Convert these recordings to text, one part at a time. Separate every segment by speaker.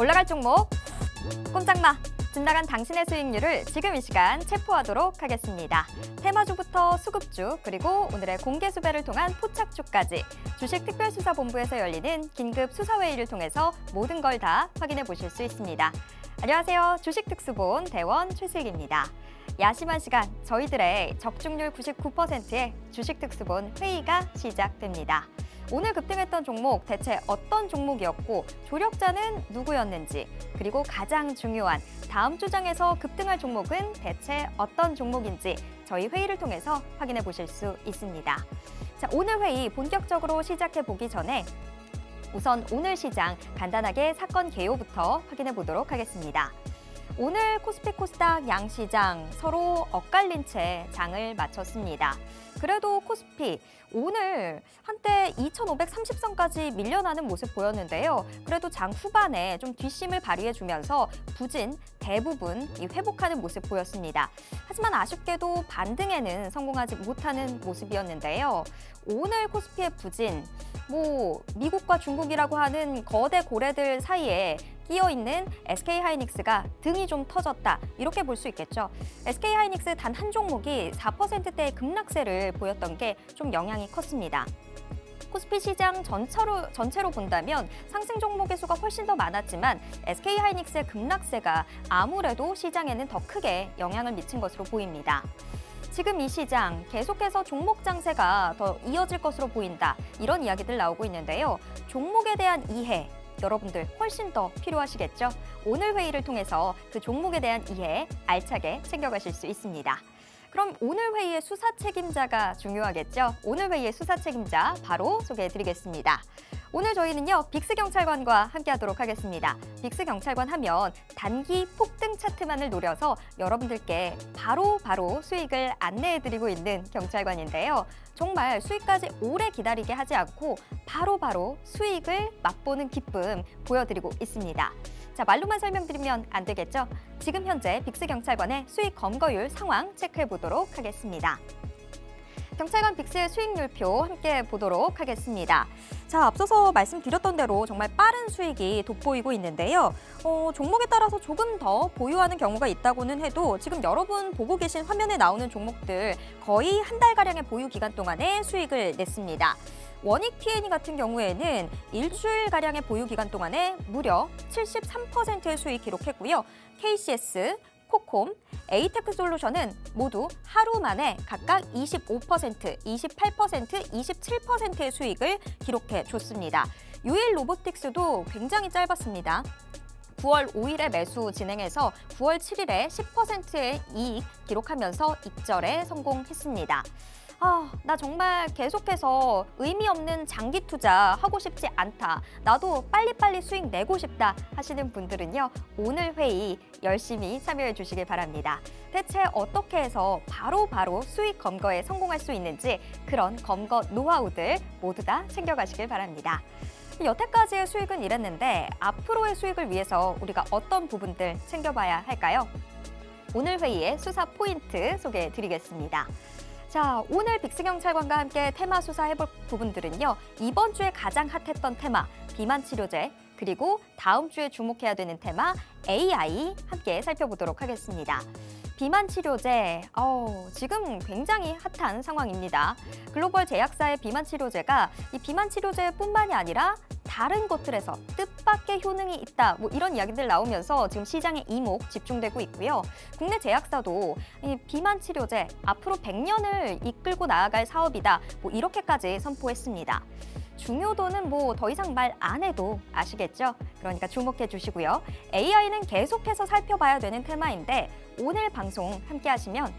Speaker 1: 올라갈 종목 꼼짝마. 집 나간 당신의 수익률을 지금 이 시간 체포하도록 하겠습니다. 테마주부터 수급주 그리고 오늘의 공개 수배를 통한 포착주까지 주식특별수사본부에서 열리는 긴급 수사회의를 통해서 모든 걸 다 확인해 보실 수 있습니다. 안녕하세요. 주식특수본 대원 최슬기입니다. 야심한 시간 저희들의 적중률 99%의 주식특수본 회의가 시작됩니다. 오늘 급등했던 종목 대체 어떤 종목이었고 조력자는 누구였는지 그리고 가장 중요한 다음 주장에서 급등할 종목은 대체 어떤 종목인지 저희 회의를 통해서 확인해 보실 수 있습니다. 자, 오늘 회의 본격적으로 시작해 보기 전에 우선 오늘 시장 간단하게 사건 개요부터 확인해 보도록 하겠습니다. 오늘 코스피 코스닥 양시장 서로 엇갈린 채 장을 마쳤습니다. 그래도 코스피 오늘 한때 2530선까지 밀려나는 모습 보였는데요. 그래도 장 후반에 좀 뒷심을 발휘해주면서 부진 대부분 회복하는 모습 보였습니다. 하지만 아쉽게도 반등에는 성공하지 못하는 모습이었는데요. 오늘 코스피의 부진, 미국과 중국이라고 하는 거대 고래들 사이에 끼어있는 SK하이닉스가 등이 좀 터졌다 이렇게 볼 수 있겠죠. SK하이닉스 단 한 종목이 4%대의 급락세를 보였던 게 좀 영향이 컸습니다. 코스피 시장 전체로 본다면 상승 종목의 수가 훨씬 더 많았지만 SK하이닉스의 급락세가 아무래도 시장에는 더 크게 영향을 미친 것으로 보입니다. 지금 이 시장 계속해서 종목 장세가 더 이어질 것으로 보인다 이런 이야기들 나오고 있는데요. 종목에 대한 이해 여러분들 훨씬 더 필요하시겠죠? 오늘 회의를 통해서 그 종목에 대한 이해 알차게 챙겨가실 수 있습니다. 그럼 오늘 회의의 수사 책임자가 중요하겠죠? 오늘 회의의 수사 책임자 바로 소개해드리겠습니다. 오늘 저희는요 빅스경찰관과 함께하도록 하겠습니다. 빅스경찰관 하면 단기 폭등 차트만을 노려서 여러분들께 바로 수익을 안내해드리고 있는 경찰관인데요. 정말 수익까지 오래 기다리게 하지 않고 바로 수익을 맛보는 기쁨 보여드리고 있습니다. 자, 말로만 설명드리면 안 되겠죠? 지금 현재 빅스경찰관의 수익 검거율 상황 체크해 보도록 하겠습니다. 경찰관 빅스의 수익률표 함께 보도록 하겠습니다. 자, 앞서서 말씀드렸던 대로 정말 빠른 수익이 돋보이고 있는데요. 종목에 따라서 조금 더 보유하는 경우가 있다고는 해도 지금 여러분 보고 계신 화면에 나오는 종목들 거의 한 달가량의 보유 기간 동안에 수익을 냈습니다. 원익 P&E 같은 경우에는 일주일가량의 보유 기간 동안에 무려 73%의 수익 기록했고요. KCS, 코콤, 에이테크솔루션은 모두 하루 만에 각각 25%, 28%, 27%의 수익을 기록해 줬습니다. 유일 로보틱스도 굉장히 짧았습니다. 9월 5일에 매수 진행해서 9월 7일에 10%의 이익 기록하면서 입절에 성공했습니다. 나 정말 계속해서 의미 없는 장기 투자 하고 싶지 않다. 나도 빨리빨리 수익 내고 싶다 하시는 분들은요. 오늘 회의 열심히 참여해 주시길 바랍니다. 대체 어떻게 해서 바로 수익 검거에 성공할 수 있는지 그런 검거 노하우들 모두 다 챙겨가시길 바랍니다. 여태까지의 수익은 이랬는데 앞으로의 수익을 위해서 우리가 어떤 부분들 챙겨봐야 할까요? 오늘 회의의 수사 포인트 소개해 드리겠습니다. 자, 오늘 빅스경찰관과 함께 테마 수사해볼 부분들은요. 이번 주에 가장 핫했던 테마, 비만 치료제, 그리고 다음 주에 주목해야 되는 테마, AI 함께 살펴보도록 하겠습니다. 비만 치료제, 지금 굉장히 핫한 상황입니다. 글로벌 제약사의 비만 치료제가 이 비만 치료제뿐만이 아니라 다른 것들에서 뜻밖의 효능이 있다 이런 이야기들 나오면서 지금 시장에 이목 집중되고 있고요. 국내 제약사도 이 비만 치료제 앞으로 100년을 이끌고 나아갈 사업이다 이렇게까지 선포했습니다. 중요도는 더 이상 말 안 해도 아시겠죠? 그러니까 주목해 주시고요. AI는 계속해서 살펴봐야 되는 테마인데 오늘 방송 함께 하시면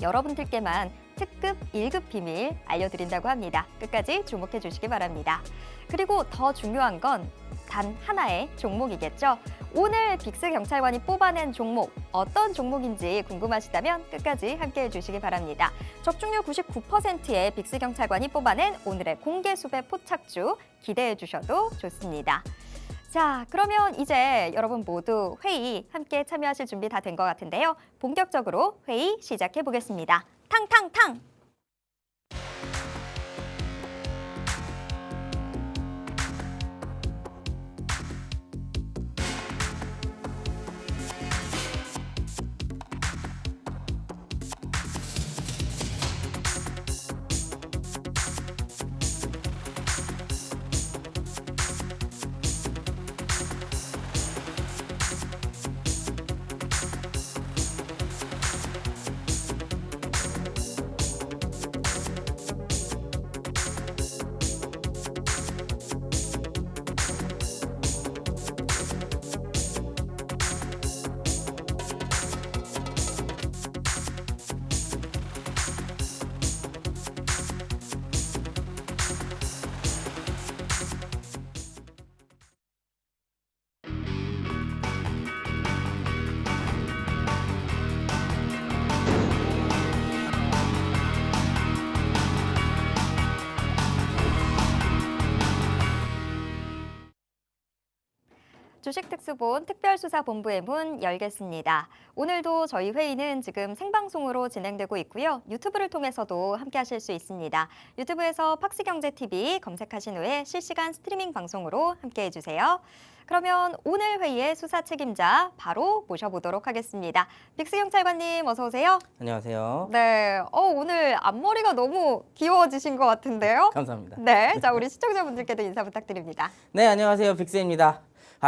Speaker 1: 여러분들께만 특급 1급 비밀 알려드린다고 합니다. 끝까지 주목해 주시기 바랍니다. 그리고 더 중요한 건 단 하나의 종목이겠죠. 오늘 빅스경찰관이 뽑아낸 종목 어떤 종목인지 궁금하시다면 끝까지 함께해 주시기 바랍니다. 적중률 99%의 빅스경찰관이 뽑아낸 오늘의 공개 수배 포착주 기대해 주셔도 좋습니다. 자, 그러면 이제 여러분 모두 회의 함께 참여하실 준비 다 된 것 같은데요. 본격적으로 회의 시작해 보겠습니다. 탕탕탕! 주식특수본 특별수사본부의 문 열겠습니다. 오늘도 저희 회의는 지금 생방송으로 진행되고 있고요. 유튜브를 통해서도 함께 하실 수 있습니다. 유튜브에서 팍스경제TV 검색하신 후에 실시간 스트리밍 방송으로 함께 해주세요. 그러면 오늘 회의의 수사 책임자 바로 모셔보도록 하겠습니다. 빅스경찰관님 어서 오세요.
Speaker 2: 안녕하세요.
Speaker 1: 네, 오늘 앞머리가 너무 귀여워지신 것 같은데요.
Speaker 2: 감사합니다.
Speaker 1: 네, 자 우리 시청자분들께도 인사 부탁드립니다.
Speaker 2: 네, 안녕하세요. 빅스입니다.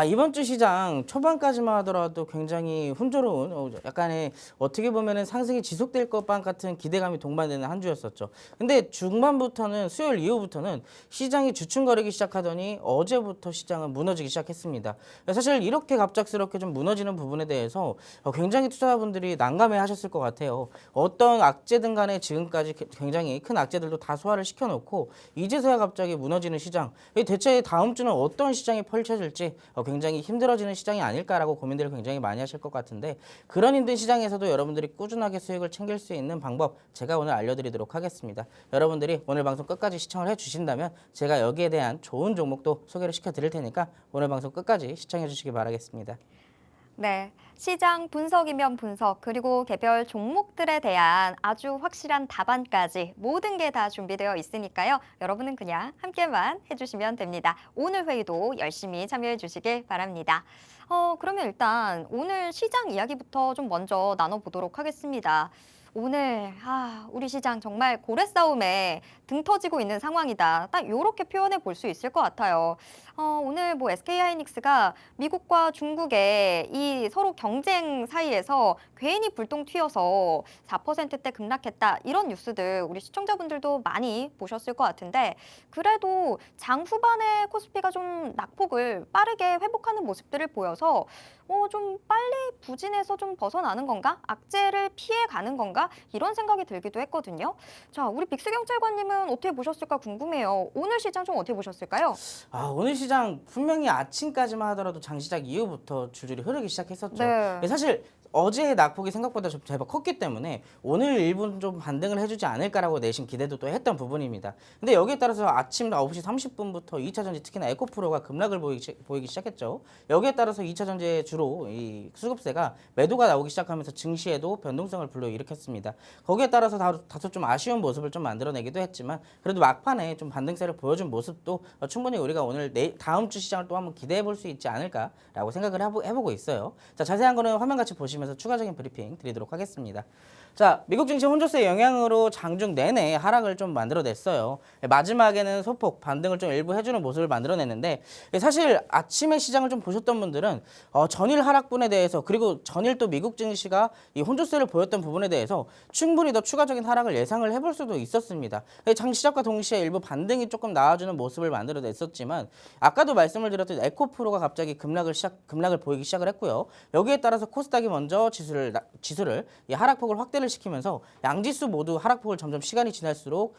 Speaker 2: 이번 주 시장 초반까지만 하더라도 굉장히 훈조로운 약간의 어떻게 보면은 상승이 지속될 것만 같은 기대감이 동반되는 한 주였었죠. 근데 중반부터는 수요일 이후부터는 시장이 주춤거리기 시작하더니 어제부터 시장은 무너지기 시작했습니다. 사실 이렇게 갑작스럽게 좀 무너지는 부분에 대해서 굉장히 투자자분들이 난감해 하셨을 것 같아요. 어떤 악재든 간에 지금까지 굉장히 큰 악재들도 다 소화를 시켜놓고 이제서야 갑자기 무너지는 시장. 대체 다음 주는 어떤 시장이 펼쳐질지 굉장히 힘들어지는 시장이 아닐까라고 고민들을 굉장히 많이 하실 것 같은데 그런 힘든 시장에서도 여러분들이 꾸준하게 수익을 챙길 수 있는 방법 제가 오늘 알려드리도록 하겠습니다. 여러분들이 오늘 방송 끝까지 시청을 해주신다면 제가 여기에 대한 좋은 종목도 소개를 시켜드릴 테니까 오늘 방송 끝까지 시청해 주시기 바라겠습니다.
Speaker 1: 네, 시장 분석이면 분석, 그리고 개별 종목들에 대한 아주 확실한 답안까지 모든 게 다 준비되어 있으니까요. 여러분은 그냥 함께만 해주시면 됩니다. 오늘 회의도 열심히 참여해 주시길 바랍니다. 그러면 일단 오늘 시장 이야기부터 좀 먼저 나눠보도록 하겠습니다. 오늘 우리 시장 정말 고래 싸움에 등 터지고 있는 상황이다. 딱 이렇게 표현해 볼 수 있을 것 같아요. 오늘 뭐 SK하이닉스가 미국과 중국의 이 서로 경쟁 사이에서 괜히 불똥 튀어서 4%대 급락했다. 이런 뉴스들 우리 시청자분들도 많이 보셨을 것 같은데 그래도 장 후반에 코스피가 좀 낙폭을 빠르게 회복하는 모습들을 보여서 좀 빨리 부진에서 좀 벗어나는 건가? 악재를 피해 가는 건가? 이런 생각이 들기도 했거든요. 자, 우리 빅스경찰관님은 어떻게 보셨을까 궁금해요. 오늘 시장 좀 어떻게 보셨을까요?
Speaker 2: 오늘 시장 분명히 아침까지만 하더라도 장 시작 이후부터 줄줄이 흐르기 시작했었죠.
Speaker 1: 네.
Speaker 2: 사실 어제의 낙폭이 생각보다 좀 제법 컸기 때문에 오늘 일부는 좀 반등을 해주지 않을까라고 내심 기대도 또 했던 부분입니다. 근데 여기에 따라서 아침 9시 30분부터 2차전지 특히나 에코프로가 급락을 보이기 시작했죠. 여기에 따라서 2차전지에 주로 이 수급세가 매도가 나오기 시작하면서 증시에도 변동성을 불러일으켰습니다. 거기에 따라서 다소 좀 아쉬운 모습을 좀 만들어내기도 했지만 그래도 막판에 좀 반등세를 보여준 모습도 충분히 우리가 오늘 다음 주 시장을 또 한번 기대해 볼 수 있지 않을까라고 생각을 해보고 있어요. 자, 자세한 거는 화면 같이 보시면 추가적인 브리핑 드리도록 하겠습니다. 자, 미국 증시 혼조세 영향으로 장중 내내 하락을 좀 만들어냈어요. 마지막에는 소폭 반등을 좀 일부 해주는 모습을 만들어냈는데 사실 아침에 시장을 좀 보셨던 분들은 전일 하락분에 대해서 그리고 전일 또 미국 증시가 이 혼조세를 보였던 부분에 대해서 충분히 더 추가적인 하락을 예상을 해볼 수도 있었습니다. 장 시작과 동시에 일부 반등이 조금 나와주는 모습을 만들어냈었지만 아까도 말씀을 드렸던 에코프로가 갑자기 급락을 보이기 시작을 했고요. 여기에 따라서 코스닥이 먼저 지수를 이 하락폭을 확대를 시키면서 양지수 모두 하락폭을 점점 시간이 지날수록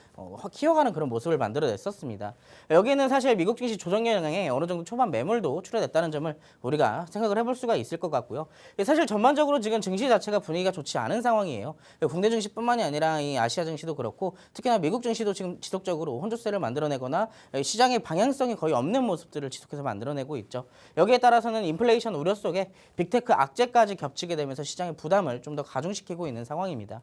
Speaker 2: 키워가는 그런 모습을 만들어냈었습니다. 여기에는 사실 미국 증시 조정 영향에 어느 정도 초반 매물도 출현했다는 점을 우리가 생각을 해볼 수가 있을 것 같고요. 사실 전반적으로 지금 증시 자체가 분위기가 좋지 않은 상황이에요. 국내 증시뿐만이 아니라 이 아시아 증시도 그렇고 특히나 미국 증시도 지금 지속적으로 혼조세를 만들어내거나 시장의 방향성이 거의 없는 모습들을 지속해서 만들어내고 있죠. 여기에 따라서는 인플레이션 우려 속에 빅테크 악재까지 겹치게 되면서 시장의 부담을 좀 더 가중시키고 있는 상황입니다.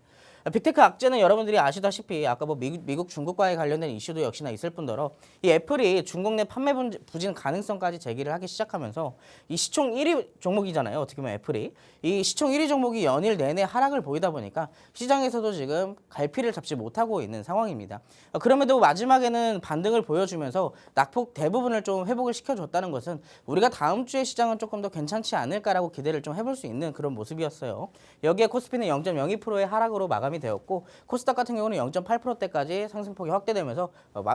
Speaker 2: 빅테크 악재는 여러분들이 아시다시피 아까 뭐 미국 중국과의 관련된 이슈도 역시나 있을 뿐더러 이 애플이 중국 내 판매 부진 가능성까지 제기를 하기 시작하면서 이 시총 1위 종목이잖아요. 어떻게 보면 애플이 이 시총 1위 종목이 연일 내내 하락을 보이다 보니까 시장에서도 지금 갈피를 잡지 못하고 있는 상황입니다. 그럼에도 마지막에는 반등을 보여주면서 낙폭 대부분을 좀 회복을 시켜줬다는 것은 우리가 다음 주에 시장은 조금 더 괜찮지 않을까라고 기대를 좀 해볼 수 있는 그런 모습이었어요. 여기에 코스피는 0.02%의 하락으로 마감이 되었고 코스닥 같은 경우는 0.8%대까지 상승폭이 확대되면서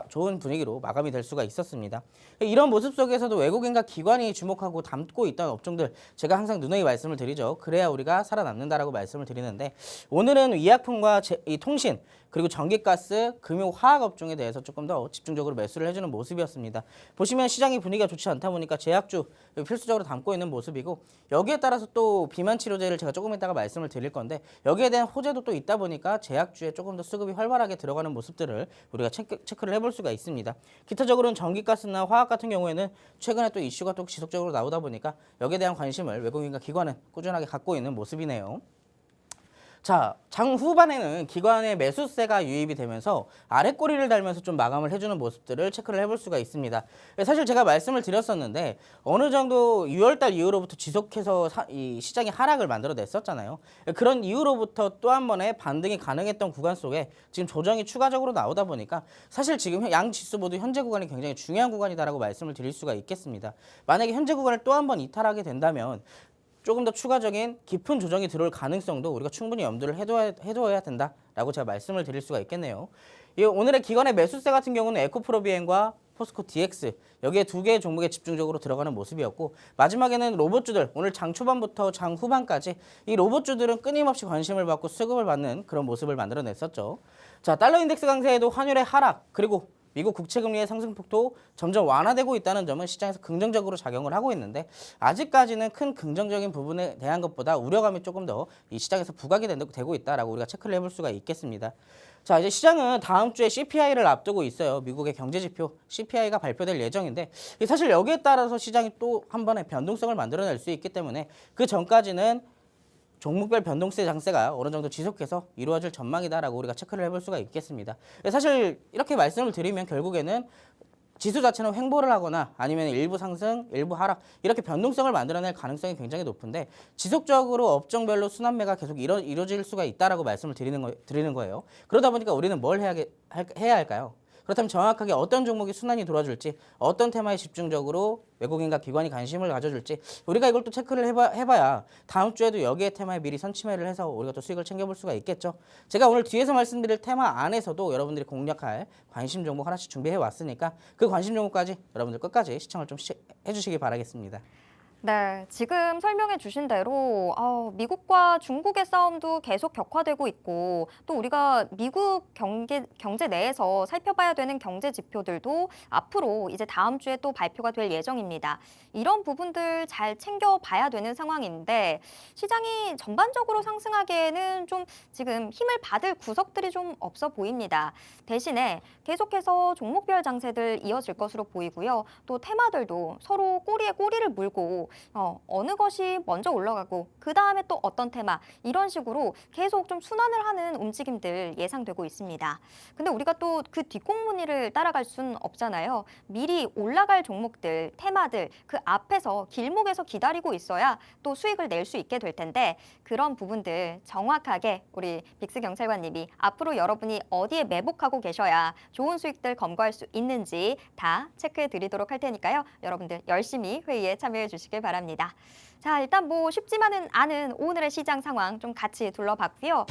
Speaker 2: 좋은 분위기로 마감이 될 수가 있었습니다. 이런 모습 속에서도 외국인과 기관이 주목하고 담고 있던 업종들 제가 항상 누누이 말씀을 드리죠. 그래야 우리가 살아남는다라고 말씀을 드리는데 오늘은 의약품과 이 통신 그리고 전기가스, 금융, 화학 업종에 대해서 조금 더 집중적으로 매수를 해주는 모습이었습니다. 보시면 시장의 분위기가 좋지 않다 보니까 제약주 필수적으로 담고 있는 모습이고 여기에 따라서 또 비만 치료제를 제가 조금 이따가 말씀을 드릴 건데 여기에 대한 호재도 또 있다 보니 보니까 제약주에 조금 더 수급이 활발하게 들어가는 모습들을 우리가 체크를 해볼 수가 있습니다. 기타적으로는 전기가스나 화학 같은 경우에는 최근에 또 이슈가 또 지속적으로 나오다 보니까 여기에 대한 관심을 외국인과 기관은 꾸준하게 갖고 있는 모습이네요. 자, 장 후반에는 기관의 매수세가 유입이 되면서 아래 꼬리를 달면서 좀 마감을 해주는 모습들을 체크를 해볼 수가 있습니다. 사실 제가 말씀을 드렸었는데 어느 정도 6월달 이후로부터 지속해서 이 시장이 하락을 만들어냈었잖아요. 그런 이후로부터 또 한 번의 반등이 가능했던 구간 속에 지금 조정이 추가적으로 나오다 보니까 사실 지금 양 지수 모두 현재 구간이 굉장히 중요한 구간이다라고 말씀을 드릴 수가 있겠습니다. 만약에 현재 구간을 또 한 번 이탈하게 된다면 조금 더 추가적인 깊은 조정이 들어올 가능성도 우리가 충분히 염두를 해둬야 된다라고 제가 말씀을 드릴 수가 있겠네요. 오늘의 기관의 매수세 같은 경우는 에코프로비엔과 포스코 DX 여기에 두 개의 종목에 집중적으로 들어가는 모습이었고 마지막에는 로봇주들 오늘 장 초반부터 장 후반까지 이 로봇주들은 끊임없이 관심을 받고 수급을 받는 그런 모습을 만들어냈었죠. 자, 달러 인덱스 강세에도 환율의 하락 그리고 미국 국채금리의 상승폭도 점점 완화되고 있다는 점은 시장에서 긍정적으로 작용을 하고 있는데 아직까지는 큰 긍정적인 부분에 대한 것보다 우려감이 조금 더 이 시장에서 부각이 되고 있다라고 우리가 체크를 해볼 수가 있겠습니다. 자, 이제 시장은 다음 주에 CPI를 앞두고 있어요. 미국의 경제지표 CPI가 발표될 예정인데 사실 여기에 따라서 시장이 또 한 번의 변동성을 만들어낼 수 있기 때문에 그 전까지는 종목별 변동세 장세가 어느 정도 지속해서 이루어질 전망이다라고 우리가 체크를 해볼 수가 있겠습니다. 사실 이렇게 말씀을 드리면 결국에는 지수 자체는 횡보를 하거나 아니면 일부 상승, 일부 하락 이렇게 변동성을 만들어낼 가능성이 굉장히 높은데 지속적으로 업종별로 순환매가 계속 이루어질 수가 있다라고 말씀을 드리는 거예요. 그러다 보니까 우리는 뭘 해야 할까요? 그렇다면 정확하게 어떤 종목이 순환이 돌아줄지 어떤 테마에 집중적으로 외국인과 기관이 관심을 가져줄지 우리가 이걸 또 체크를 해봐야 다음 주에도 여기에 테마에 미리 선침해를 해서 우리가 또 수익을 챙겨볼 수가 있겠죠. 제가 오늘 뒤에서 말씀드릴 테마 안에서도 여러분들이 공략할 관심 종목 하나씩 준비해 왔으니까 그 관심 종목까지 여러분들 끝까지 시청을 좀 해주시기 바라겠습니다.
Speaker 1: 네, 지금 설명해 주신 대로 미국과 중국의 싸움도 계속 격화되고 있고 또 우리가 미국 경제 내에서 살펴봐야 되는 경제 지표들도 앞으로 이제 다음 주에 또 발표가 될 예정입니다. 이런 부분들 잘 챙겨봐야 되는 상황인데 시장이 전반적으로 상승하기에는 좀 지금 힘을 받을 구석들이 좀 없어 보입니다. 대신에 계속해서 종목별 장세들 이어질 것으로 보이고요. 또 테마들도 서로 꼬리에 꼬리를 물고 어느 것이 먼저 올라가고 그 다음에 또 어떤 테마 이런 식으로 계속 좀 순환을 하는 움직임들 예상되고 있습니다. 근데 우리가 또 그 뒷공무니를 따라갈 수는 없잖아요. 미리 올라갈 종목들, 테마들 그 앞에서 길목에서 기다리고 있어야 또 수익을 낼 수 있게 될 텐데 그런 부분들 정확하게 우리 빅스 경찰관님이 앞으로 여러분이 어디에 매복하고 계셔야 좋은 수익들 검거할 수 있는지 다 체크해 드리도록 할 테니까요. 여러분들 열심히 회의에 참여해 주시길 바랍니다. 자, 일단 뭐 쉽지만은 않은 오늘의 시장 상황 좀 같이 둘러봤고요.